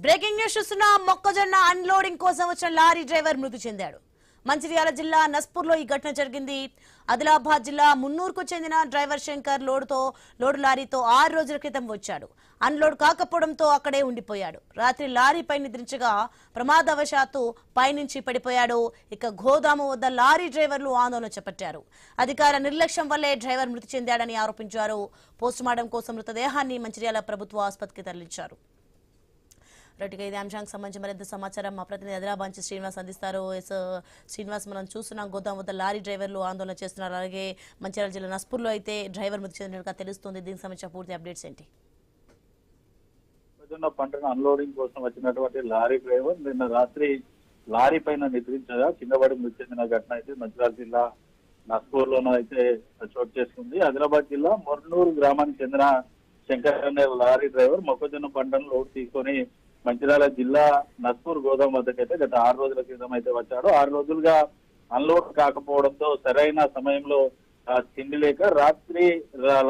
Breaking news చూస్తున్నా. మొక్కజొన్న unloading కోసం వచ్చిన లారీ డ్రైవర్ మృతి చెందాడు. మంచిర్యాల జిల్లా నస్పూర్లో ఈ ఘటన జరిగింది. ఆదిలాబాద్ జిల్లా మున్నూరుకు చెందిన డ్రైవర్ శంకర్ లోడు లారీతో 6 రోజుల క్రితం వచ్చాడు. అన్లోడ్ కాకపోవడంతో అక్కడే ఉండిపోయాడు. రాత్రి లారీపై నిద్రించగా ప్రమాదవశాత్తు పైనుంచి పడిపోయాడు. ఇక గోదాము వద్ద లారీ డ్రైవర్లు ఆందోళన చేపట్టారు. అధికారుల నిర్లక్ష్యం వల్లే డ్రైవర్ మృతి చెందాడని ఆరోపించారు. పోస్టుమార్టం కోసం మృతదేహాన్ని మంచిర్యాల ప్రభుత్వ ఆసుపత్రికి తరలించారు. రైట్గా ఇదే అంశానికి సంబంధించి మరింత సమాచారం మా ప్రతినిధి ఆదిలాబాద్ నుంచి శ్రీనివాస్ అందిస్తారు. శ్రీనివాస్, మనం చూస్తున్నాం గోదాం వద్ద లారీ డ్రైవర్లు ఆందోళన చేస్తున్నారు. అలాగే మంచిర్యాల జిల్లా నస్పూర్లో అయితే డ్రైవర్ మృతి చెందినట్టుగా తెలుస్తుంది. దీనికి సంబంధించిన పూర్తి అప్డేట్స్ ఏంటి? పంటను అన్లోడింగ్ కోసం వచ్చినటువంటి లారీ డ్రైవర్ నిన్న రాత్రి లారీ పైన నిద్రించగా కింద పడి మృతి చెందిన ఘటన అయితే మంచిర్యాల జిల్లా నస్పూర్లోనూ అయితే చోటు చేసుకుంది. ఆదిలాబాద్ జిల్లా మొర్నూరు గ్రామానికి చెందిన శంకర్ అనే లారీ డ్రైవర్ మొక్కజొన్న పంటను లోడ్ తీసుకొని మంచిర్యాల జిల్లా నస్పూర్ గోదాం వద్దకైతే గత 6 రోజుల క్రితం అయితే వచ్చాడు. 6 రోజులుగా అన్లోడ్ కాకపోవడంతో సరైన సమయంలో తిండి లేక రాత్రి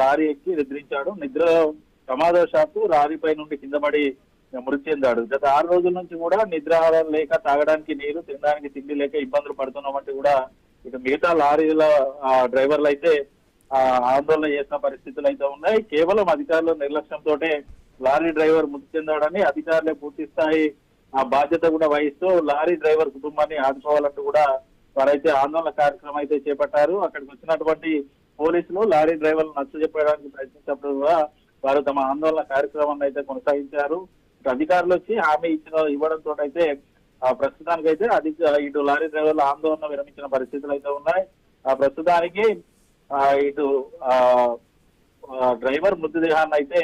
లారీ ఎక్కి నిద్రించాడు. నిద్రలో ప్రమాదవశాత్తు లారీపై నుండి కింద పడి మృతి చెందాడు. గత 6 రోజుల నుంచి కూడా నిద్ర లేక తాగడానికి నీరు, తినడానికి తిండి లేక ఇబ్బందులు పడుతున్నామంటే కూడా ఇక మిగతా లారీల డ్రైవర్లు అయితే ఆందోళన చేసిన పరిస్థితులు అయితే ఉన్నాయి. కేవలం అధికారుల నిర్లక్ష్యంతో లారీ డ్రైవర్ మృతి చెందాడని అధికారులే పూర్తి స్థాయి ఆ బాధ్యత కూడా వహిస్తూ లారీ డ్రైవర్ కుటుంబాన్ని ఆదుకోవాలంటూ కూడా వారైతే ఆందోళన కార్యక్రమం అయితే చేపట్టారు. అక్కడికి వచ్చినటువంటి పోలీసులు లారీ డ్రైవర్లు నచ్చజెప్పడానికి ప్రయత్నించినప్పుడు కూడా వారు తమ ఆందోళన కార్యక్రమాన్ని అయితే కొనసాగించారు. అధికారులు వచ్చి హామీ ఇవ్వడంతో అయితే ప్రస్తుతానికైతే ఇటు లారీ డ్రైవర్లు ఆందోళన విరమించిన పరిస్థితులు అయితే ఉన్నాయి. ప్రస్తుతానికి ఇటు డ్రైవర్ మృతదేహాన్ని అయితే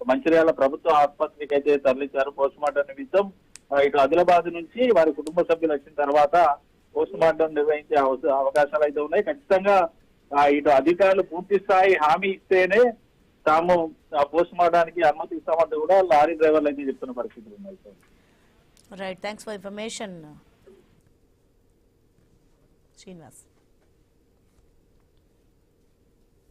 మంచిర్యాల ప్రభుత్వ ఆసుపత్రికి అయితే తరలించారు పోస్ట్ మార్టం నిమిత్తం. ఇటు ఆదిలాబాద్ నుంచి వారి కుటుంబ సభ్యులు వచ్చిన తర్వాత పోస్ట్ మార్టం నిర్వహించే అవకాశాలు అయితే ఉన్నాయి. ఖచ్చితంగా ఇటు అధికారులు పూర్తి స్థాయి హామీ ఇస్తేనే తాము పోస్ట్ మార్టానికి అనుమతి ఇస్తామంటూ కూడా లారీ డ్రైవర్లు అయితే చెప్తున్న పరిస్థితులు ఉన్నాయి. Right, thanks for information Srinivas.